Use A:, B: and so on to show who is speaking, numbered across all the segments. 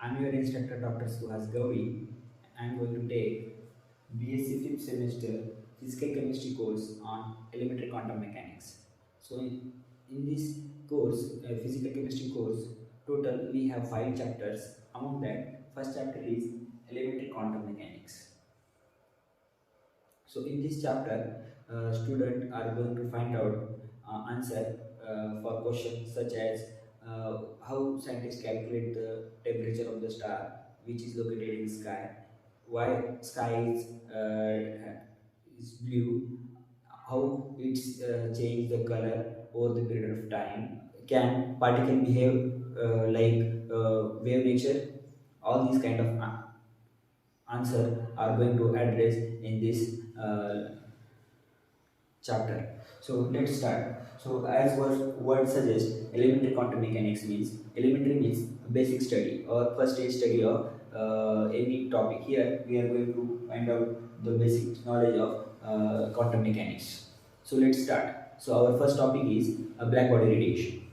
A: I'm your instructor, Dr. Suhas Gauri. I'm going to take BSc 5th semester Physical Chemistry course on Elementary Quantum Mechanics. So, in this course, Physical Chemistry course, total we have 5 chapters. Among that, first chapter is Elementary Quantum Mechanics. So, in this chapter, students are going to find out answer for questions such as how scientists calculate the temperature of the star which is located in sky, why sky is blue, how it's changed the color over the period of time, can particle behave like wave nature, all these kind of answer are going to address in this chapter. So let's start. So as word suggests, elementary quantum mechanics means elementary means basic study or first stage study of any topic. Here we are going to find out the basic knowledge of quantum mechanics. So let's start. So our first topic is black body radiation.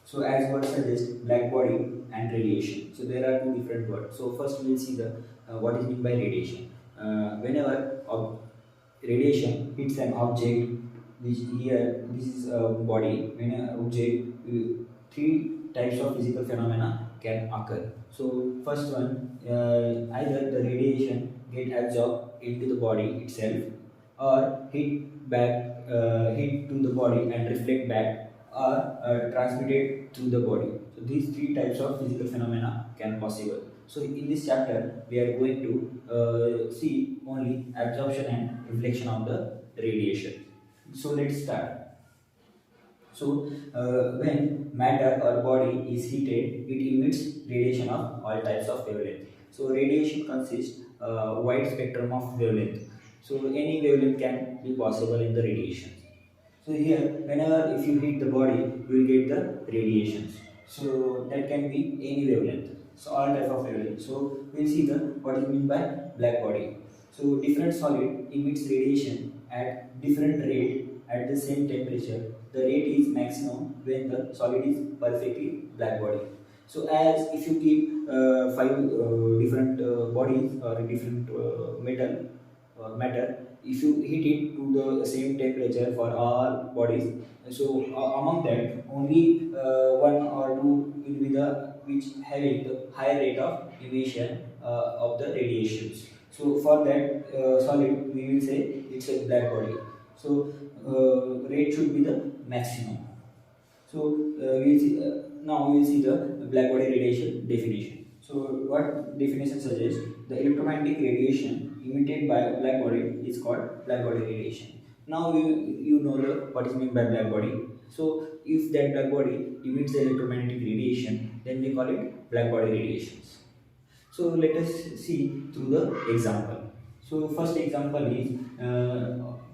A: So as word suggests, black body and radiation. So there are two different words. So first we will see the what is meant by radiation. Whenever radiation hits an object, which here this is a body. When an object, three types of physical phenomena can occur. So first one, either the radiation get absorbed into the body itself, or hit to the body and reflect back, or transmitted through the body. So these three types of physical phenomena can possible. So in this chapter, we are going to see only absorption and reflection of the radiation. So let's start. So when matter or body is heated, it emits radiation of all types of wavelength. So radiation consists wide spectrum of wavelength. So any wavelength can be possible in the radiation. So here, whenever if you heat the body, you will get the radiations. So that can be any wavelength. So all type of wavelength. So we'll see the what is meant by black body. So different solid emits radiation at different rate at the same temperature. The rate is maximum when the solid is perfectly black body. So as if you keep five different bodies or different metal or matter, if you heat it to the same temperature for all bodies, so among that only one or two will be the which having the higher rate of emission of the radiations. So for that solid we will say it's a black body. So rate should be the maximum. So we'll see, now we will see the black body radiation definition. So what definition suggests? The electromagnetic radiation emitted by a black body is called black body radiation. Now you know what is meant by black body. So if that black body emits the electromagnetic radiation, then we call it black body radiations. So let us see through the example. So first example is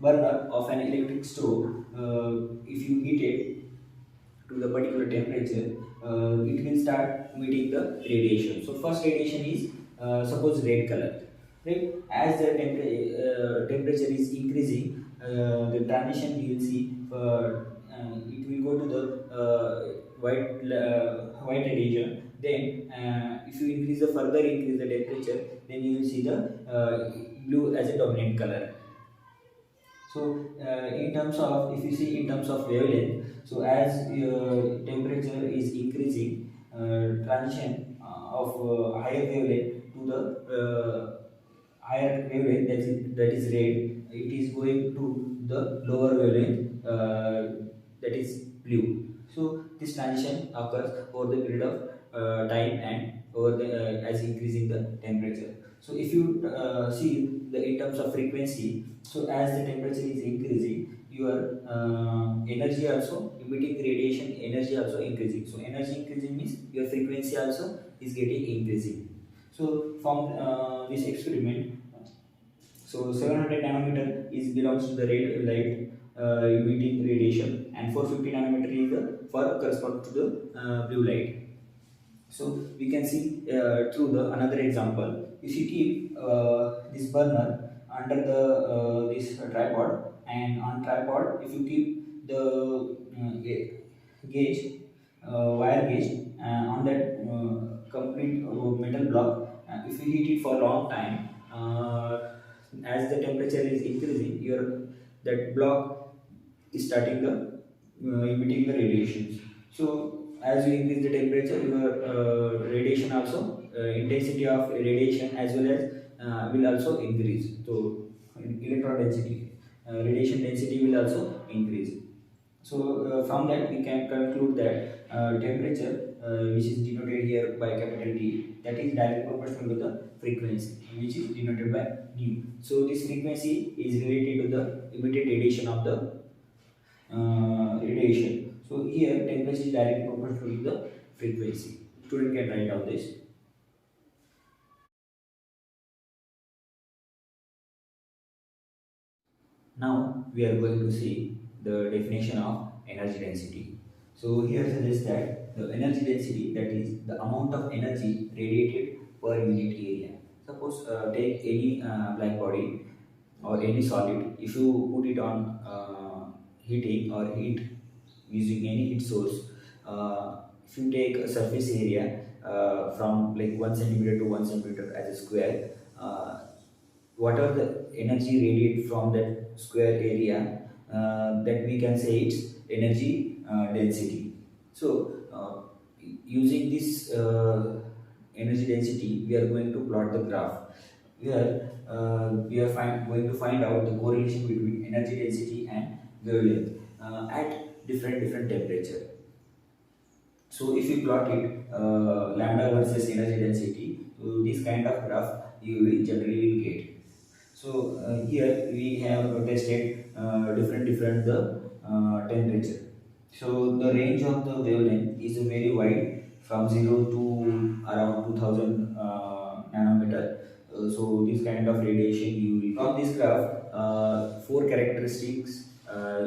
A: burner of an electric stove. If you heat it to the particular temperature, it will start emitting the radiation. So first radiation is suppose red color, right? As the temperature is increasing, the transition you will see it will go to the white radiation. Then if you further increase the temperature, then you will see the blue as a dominant color. So, in terms of if you see in terms of wavelength, so as temperature is increasing, transition of higher wavelength to the higher wavelength that is red, it is going to the lower wavelength that is blue. So this transition occurs over the period of time and over the as increasing the temperature. So if you see the in terms of frequency, so as the temperature is increasing, your energy also emitting radiation energy also increasing. So energy increasing means your frequency also is getting increasing. So from this experiment, so 700 nanometer is belongs to the red light emitting radiation, and 450 nanometer is the for correspond to the blue light. So we can see through the another example. If you keep this burner under the this tripod, and on tripod if you keep the gauge, wire gauge, on that complete metal block. If you heat it for a long time, as the temperature is increasing, your that block is starting the emitting the radiations. So as you increase the temperature, your radiation also intensity of radiation as well as will also increase. So electron density, radiation density will also increase. So from that we can conclude that temperature, which is denoted here by capital T, that is directly proportional to the frequency, which is denoted by nu. So this frequency is related to the emitted radiation of the radiation. So here temperature is directly proportional to the frequency. Student can write down this. Now we are going to see the definition of energy density. So here suggests that the energy density, that is the amount of energy radiated per unit area. Suppose take any black body or any solid. If you put it on heating or heat using any heat source, if you take a surface area from like 1 centimeter to 1 centimeter as a square, what are the energy radiated from that square area, that we can say it's energy density. So using this energy density, we are going to plot the graph where we are going to find out the correlation between energy density and wavelength at different temperature. So if you plot it, lambda versus energy density, so this kind of graph you will generally get. So here we have tested different the temperature. So the range of the wavelength is very wide, from 0 to around 2000 nanometer. So this kind of radiation you will, from this graph, four characteristics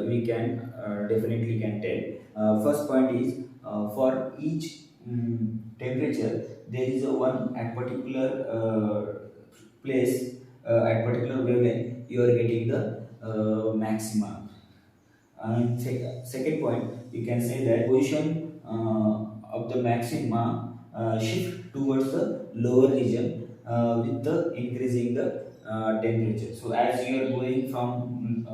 A: we can definitely can tell. First point is, for each temperature there is a one at particular place, at particular wavelength you are getting the maxima. And second point, you can say that position of the maxima shift towards the lower region with the increasing the temperature. So as you are going from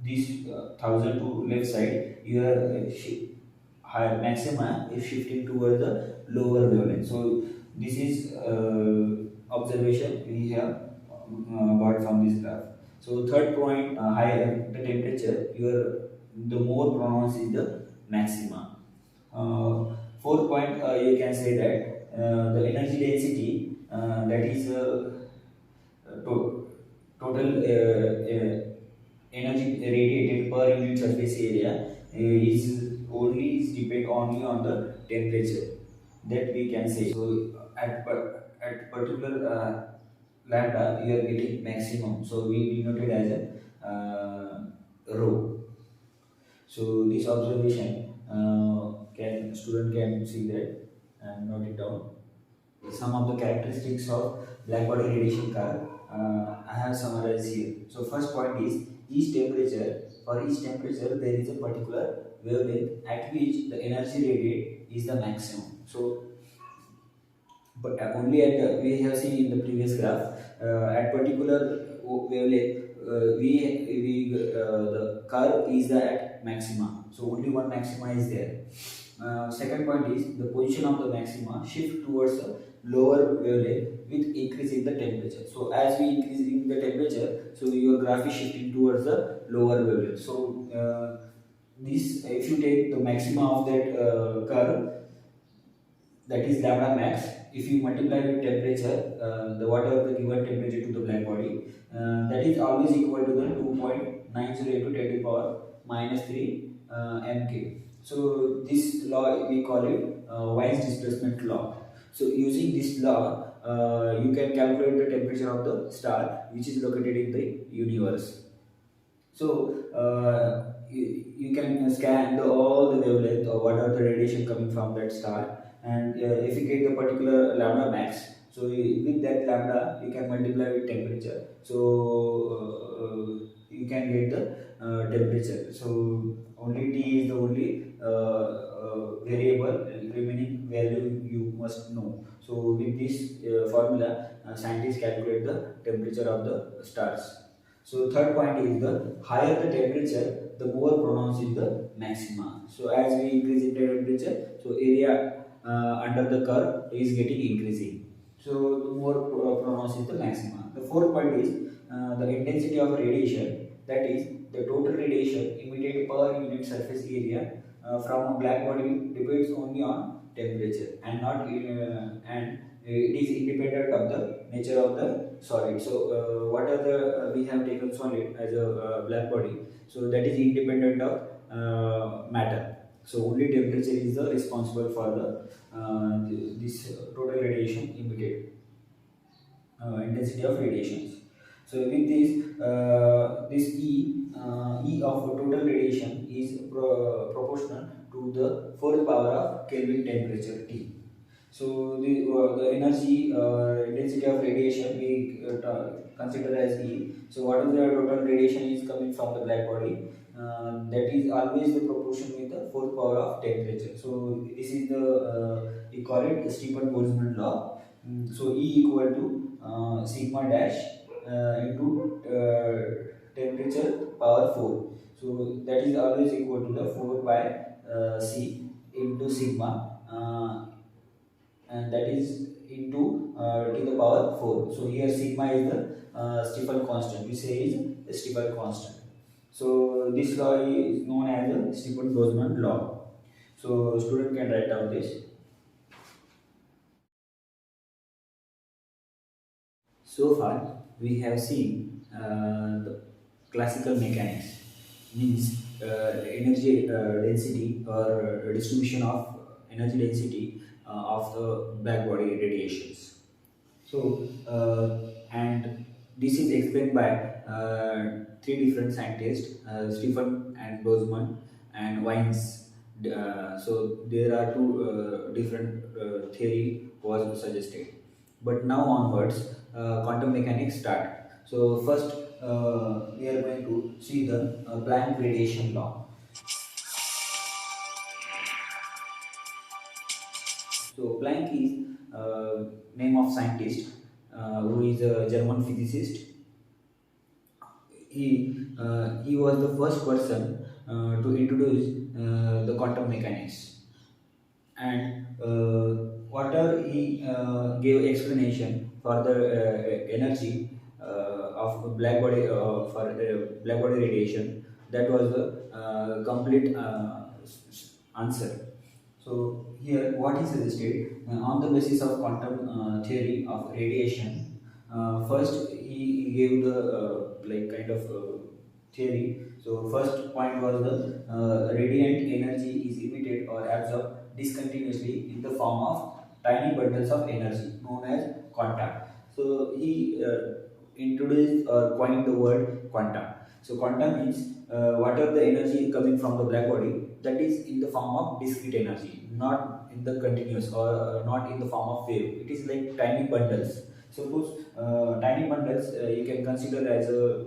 A: this 1000 to left side, your higher maxima is shifting towards the lower wavelength. So this is observation we have got from this graph. So third point, higher the temperature, your the more pronounced is the maxima. Fourth point, you can say that the energy density, that is total energy radiated per unit surface area, is only is depend only on the temperature, that we can say. So at particular lambda you are getting maximum, so we denoted as a rho. So this observation, can student can see that and note it down. Some of the characteristics of black body radiation curve, I have summarized here. So first point is, each temperature, for each temperature there is a particular wavelength at which the energy radiated is the maximum. So but only at we have seen in the previous graph, at particular wavelength, the curve is the at maxima, so only one maxima is there. Second point is, the position of the maxima shift towards a lower wavelength with increase in the temperature. So as we increase in the temperature, so your graph is shifting towards the lower wavelength. So this, if you take the maxima of that curve, that is lambda max. If you multiply with temperature, the whatever the given temperature to the black body, that is always equal to the 2.90 into 10 to the power minus 3 mk. So this law we call it Wien's displacement law. So using this law, you can calculate the temperature of the star which is located in the universe. So you can scan all the wavelength or what are the radiation coming from that star, and if you get the particular lambda max, so with that lambda you can multiply with temperature. So you can get the temperature. So only T is the only variable, remaining value you must know. So with this formula, scientists calculate the temperature of the stars. So third point is the higher the temperature, the more pronounced is the maxima. So as we increase in the temperature, so area under the curve is getting increasing. So the more pronounced is the maxima. The fourth point is the intensity of radiation, that is the total radiation emitted per unit surface area from a black body depends only on temperature and not and it is independent of the nature of the solid. So what are the we have taken solid as a black body, so that is independent of matter. So only temperature is the responsible for the this total radiation emitted, intensity of radiations. So with this, this E of total radiation is proportional to the fourth power of Kelvin temperature T. So the energy intensity of radiation we consider as E. So what is the total radiation is coming from the black body? That is always the proportion with the fourth power of temperature. So this is the we call it Stephen Boltzmann law. So E equal to sigma dash into temperature power 4. So that is always equal to the 4 by C into sigma, and that is into to the power 4. So here sigma is the Stefan constant. We say is Stefan constant. So this law is known as the Stephen Boltzmann law. So student can write down this. So far, we have seen the classical mechanics, means energy density or distribution of energy density of the black body radiations. So, and this is explained by three different scientists, Stephen and Boltzmann and Wines. So there are two different theory was suggested. But now onwards, quantum mechanics start. So first, we are going to see the Planck radiation law. So Planck is name of scientist who is a German physicist. He was the first person to introduce the quantum mechanics, and whatever he gave explanation for the energy of black body for black body radiation, that was the complete answer. So here what he suggested on the basis of quantum theory of radiation, first he gave the like kind of theory. So first point was the radiant energy is emitted or absorbed discontinuously in the form of tiny bundles of energy known as quanta. So he introduced or coined the word quanta. So quantum means whatever the energy coming from the black body, that is in the form of discrete energy, not in the continuous or not in the form of wave. It is like tiny bundles. Suppose tiny bundles you can consider as a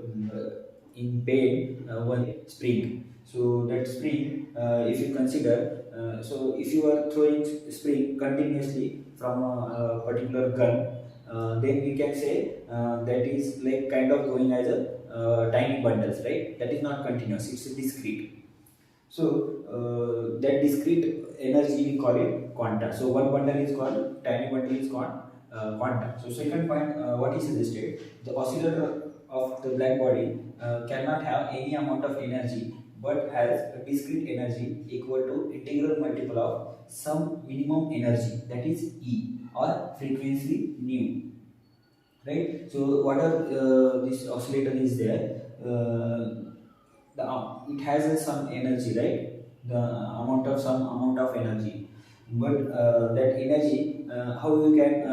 A: in pain one spring. So that spring, if you consider, so if you are throwing spring continuously from a particular gun, then we can say that is like kind of going as a tiny bundles, right? That is not continuous; it's a discrete. So that discrete energy we call it quanta. So one bundle is called tiny bundle is called quanta. So second point, what he suggested, the oscillator of the black body cannot have any amount of energy but has a discrete energy equal to integral multiple of some minimum energy, that is E or frequency nu, right? So what are this oscillator is there, it has some energy, right? The amount of some amount of energy, but that energy how you can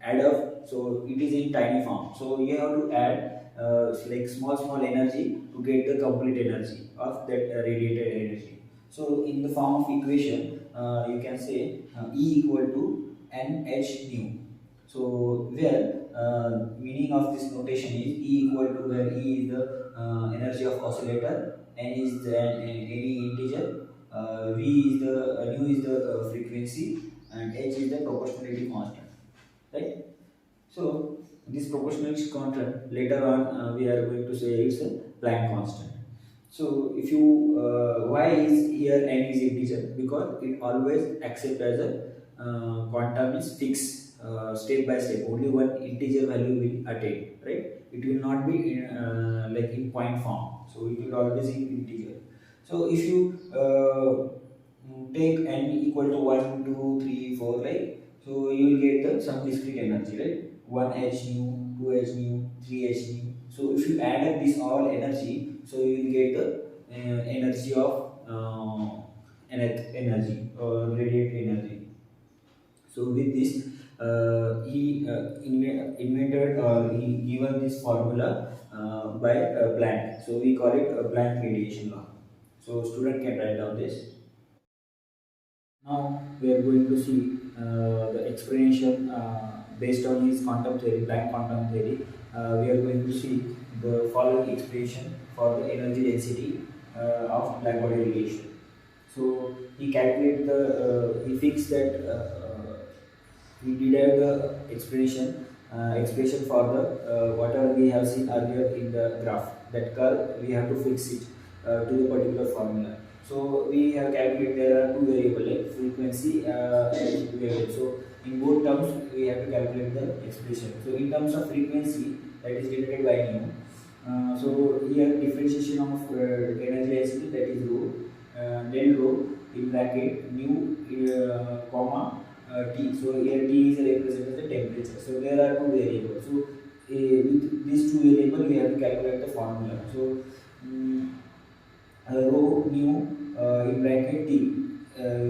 A: add up, so it is in tiny form, so you have to add like small energy to get the complete energy of that radiated energy. So in the form of equation, you can say E equal to nh nu. So where meaning of this notation is E equal to, where E is the energy of oscillator, n is the any integer, v is the nu is the frequency, and h is the proportionality constant, right? So this proportionality constant later on we are going to say it's a Planck constant. So if you why is here n is integer, because it always accept as a quantum is fixed, step by step only one integer value will attain, right? It will not be in, like in point form, so it will always be integer. So if you take n equal to 1 2 3 4, right? So you will get the some discrete energy, right? 1 h nu, 2 h nu, 3 h nu. So if you add up this all energy, so you will get the energy of energy or radiant energy. So with this, he invented or he given this formula by Planck. So we call it a Planck radiation law. So student can write down this. Now we are going to see the explanation based on his quantum theory, Planck quantum theory. We are going to see the following expression for the energy density of black body radiation. So he calculated he fixed that he derived the expression for the whatever we have seen earlier in the graph. That curve we have to fix it to the particular formula. So we have calculated there are two variables like frequency and wavelength. So in both terms we have to calculate the expression. So in terms of frequency, that is denoted by nu. So here differentiation of energy density, that is rho, del rho in bracket nu comma T. So here T is represented as the temperature. So there are two variables. So with these two variables we have to calculate the formula. So rho nu in bracket T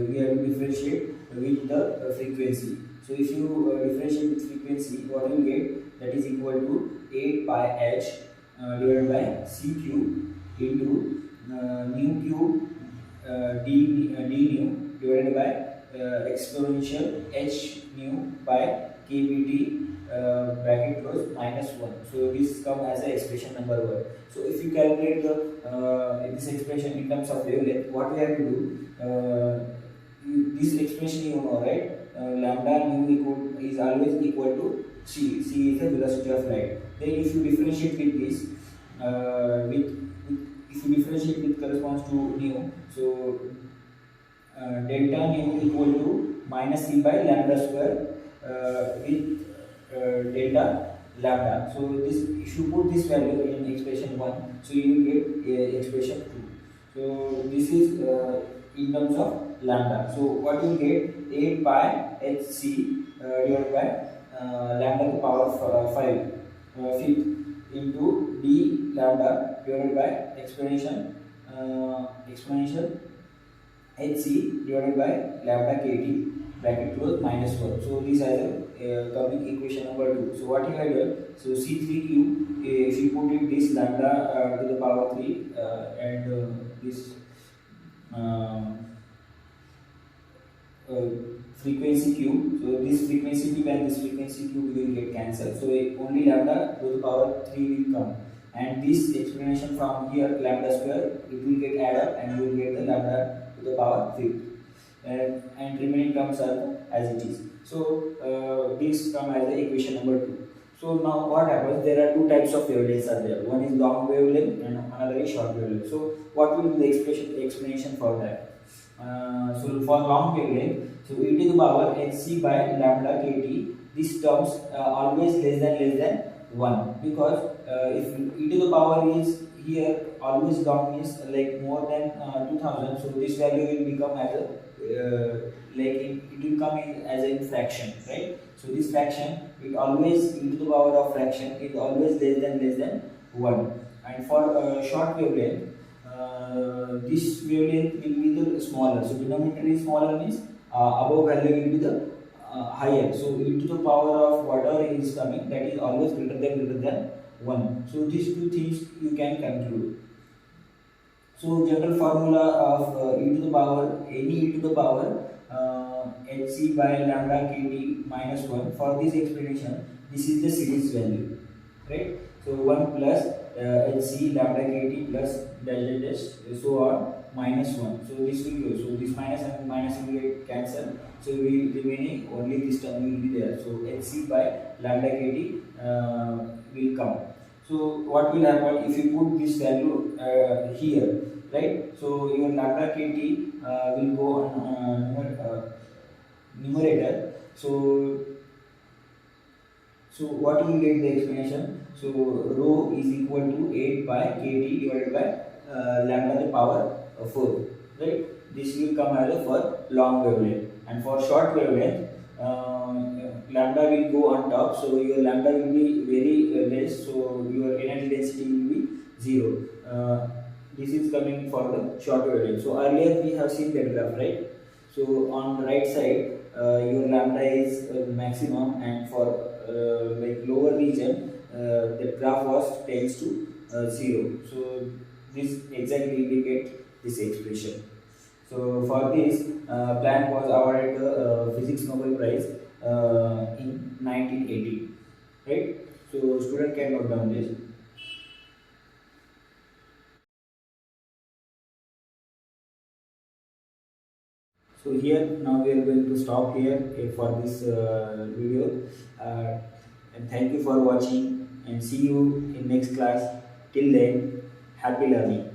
A: we have to differentiate with the frequency. So if you differentiate with frequency, what you get, that is equal to 8 pi h divided by c cube into nu cube d nu divided by exponential h nu by kBT bracket close minus 1. So this comes as a expression number 1. So if you calculate the this expression in terms of wavelength, what we have to do, this expression you know, right? Lambda nu is always equal to c. C is the velocity of light. Then if you differentiate with this if you differentiate with corresponds to nu, so delta nu equal to minus c by lambda square with delta lambda. So this, if you put this value in expression 1, so you will get expression 2. So this is in terms of lambda. So what you get, 8 pi hc divided by lambda to the power 5 fifth into d lambda divided by exponential hc divided by lambda kt bracket close minus 1. So this is coming equation number 2. So what you have here, so c3 cube, if you put it this lambda to the power 3 and this frequency cube, so this frequency cube and this frequency cube will get cancelled, so only lambda to the power 3 will come, and this explanation from here lambda square, it will get add up and you will get the lambda to the power 5, and remaining terms are as it is. So this come as the equation number 2. So now what happens, there are two types of wavelengths are there. One is long wavelength and another is short wavelength. So what will be the explanation for that? So for long wavelength, so e to the power hc by lambda kt, these terms always less than 1, because if e to the power is here always long means like more than 2000, so this value will become as a like it will come in as a fraction, right? So this fraction, it always e to the power of fraction is always less than 1. And for short wavelength, this wavelength will be the smaller. So denominator is smaller means above value will be the higher. So e to the power of whatever is coming, that is always greater than 1. So these two things you can conclude. So general formula of e to the power, any e to the power hc by lambda kt minus 1, for this explanation, this is the series value, right? So 1 plus HC lambda kt plus dash dash dash so on minus 1. So this will go. So this minus and minus will get cancelled. So we remaining only this term will be there. So HC by lambda kt will come. So what will happen if you put this value here, right? So your lambda kt will go on numerator. So what you will get the explanation? So rho is equal to 8 by kt divided by lambda the power 4, right? This will come as a for long wavelength, and for short wavelength lambda will go on top, so your lambda will be very less, so your energy density will be 0. This is coming for the short wavelength. So earlier we have seen that graph, right? So on the right side your lambda is maximum, and for like lower region the graph was tends to 0. So this exactly indicate this expression. So for this Planck was awarded the physics Nobel Prize in 1980, right? So student can note down this. So here now we are going to stop here for this video, and thank you for watching, and see you in next class. Till then, happy learning.